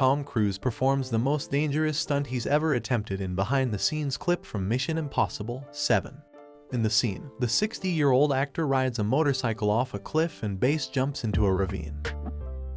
Tom Cruise performs the most dangerous stunt he's ever attempted in behind-the-scenes clip from Mission Impossible 7. In the scene, the 60-year-old actor rides a motorcycle off a cliff and base jumps into a ravine.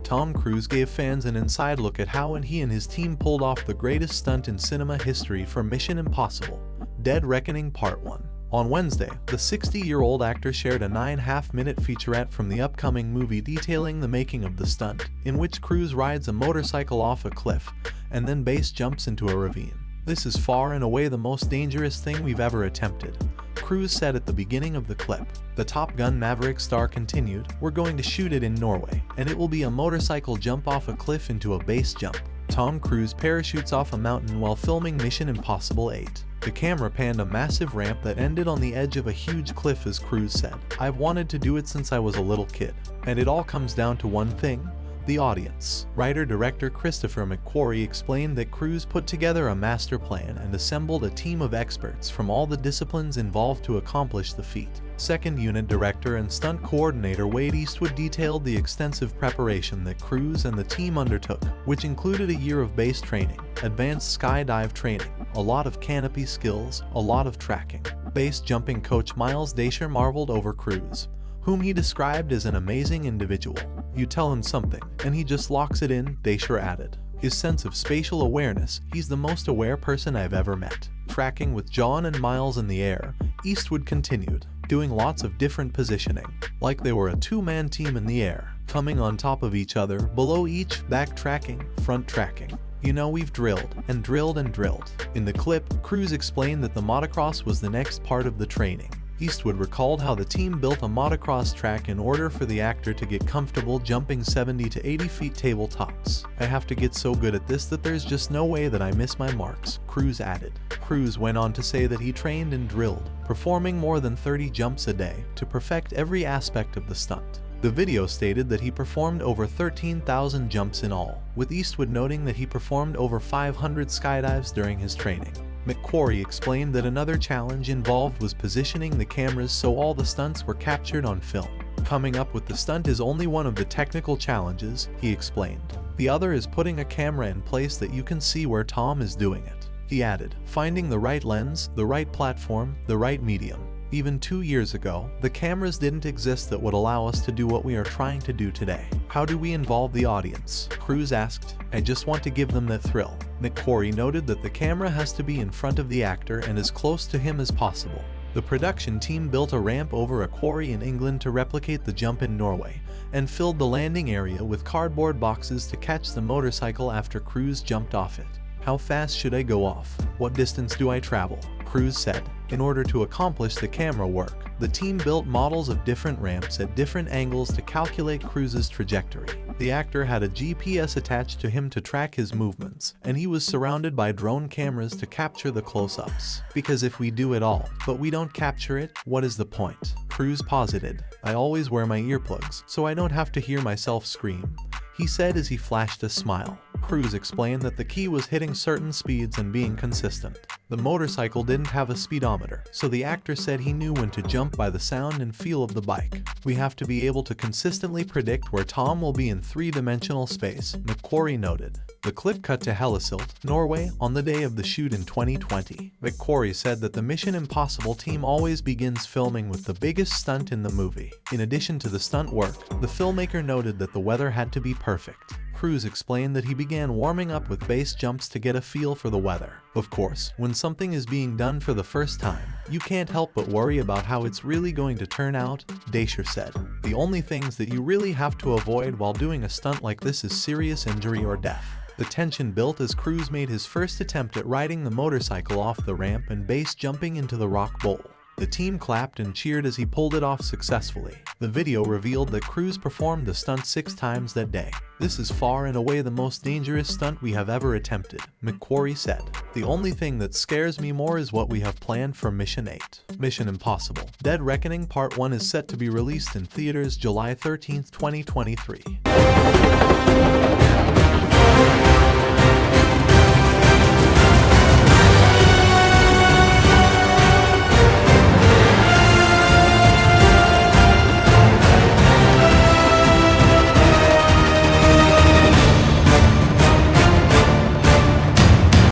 Tom Cruise gave fans an inside look at how he and his team pulled off the greatest stunt in cinema history for Mission Impossible: Dead Reckoning Part 1. On Wednesday, the 60-year-old actor shared a 9.5-minute featurette from the upcoming movie detailing the making of the stunt, in which Cruise rides a motorcycle off a cliff and then base jumps into a ravine. "This is far and away the most dangerous thing we've ever attempted," Cruise said at the beginning of the clip. The Top Gun Maverick star continued, "We're going to shoot it in Norway, and it will be a motorcycle jump off a cliff into a base jump." Tom Cruise parachutes off a mountain while filming Mission Impossible 8. The camera panned a massive ramp that ended on the edge of a huge cliff as Cruise said, "I've wanted to do it since I was a little kid. And it all comes down to one thing: the audience." Writer-director Christopher McQuarrie explained that Cruise put together a master plan and assembled a team of experts from all the disciplines involved to accomplish the feat. Second unit director and stunt coordinator Wade Eastwood detailed the extensive preparation that Cruise and the team undertook, which included a year of base training, advanced skydive training, a lot of canopy skills, a lot of tracking. Base jumping coach Miles Daisher marveled over Cruise, whom he described as an amazing individual. "You tell him something, and he just locks it in," Daisher added. "His sense of spatial awareness, he's the most aware person I've ever met." Tracking with John and Miles in the air, Eastwood continued, doing lots of different positioning, like they were a two-man team in the air, coming on top of each other, below each, back tracking, front tracking. "You know, we've drilled and drilled and drilled." In the clip, Cruise explained that the motocross was the next part of the training. Eastwood recalled how the team built a motocross track in order for the actor to get comfortable jumping 70 to 80 feet tabletops. "I have to get so good at this that there's just no way that I miss my marks," Cruise added. Cruise went on to say that he trained and drilled, performing more than 30 jumps a day to perfect every aspect of the stunt. The video stated that he performed over 13,000 jumps in all, with Eastwood noting that he performed over 500 skydives during his training. McQuarrie explained that another challenge involved was positioning the cameras so all the stunts were captured on film. "Coming up with the stunt is only one of the technical challenges," he explained. "The other is putting a camera in place that you can see where Tom is doing it." He added, "Finding the right lens, the right platform, the right medium. Even 2 years ago, the cameras didn't exist that would allow us to do what we are trying to do today. How do we involve the audience?" Cruise asked. "I just want to give them that thrill." McQuarrie noted that the camera has to be in front of the actor and as close to him as possible. The production team built a ramp over a quarry in England to replicate the jump in Norway, and filled the landing area with cardboard boxes to catch the motorcycle after Cruise jumped off it. "How fast should I go off? What distance do I travel?" Cruise said. In order to accomplish the camera work, the team built models of different ramps at different angles to calculate Cruise's trajectory. The actor had a GPS attached to him to track his movements, and he was surrounded by drone cameras to capture the close-ups. "Because if we do it all, but we don't capture it, what is the point?" Cruise posited. "I always wear my earplugs, so I don't have to hear myself scream," he said as he flashed a smile. Cruise explained that the key was hitting certain speeds and being consistent. The motorcycle didn't have a speedometer, so the actor said he knew when to jump by the sound and feel of the bike. "We have to be able to consistently predict where Tom will be in three-dimensional space," McQuarrie noted. The clip cut to Hellesylt, Norway, on the day of the shoot in 2020. McQuarrie said that the Mission Impossible team always begins filming with the biggest stunt in the movie. In addition to the stunt work, the filmmaker noted that the weather had to be perfect. Cruise explained that he began warming up with base jumps to get a feel for the weather. "Of course, when something is being done for the first time, you can't help but worry about how it's really going to turn out," Daisher said. "The only things that you really have to avoid while doing a stunt like this is serious injury or death." The tension built as Cruise made his first attempt at riding the motorcycle off the ramp and base jumping into the rock bowl. The team clapped and cheered as he pulled it off successfully. The video revealed that Cruise performed the stunt 6 times that day. "This is far and away the most dangerous stunt we have ever attempted," McQuarrie said. "The only thing that scares me more is what we have planned for Mission 8. Mission Impossible: Dead Reckoning Part 1 is set to be released in theaters July 13, 2023.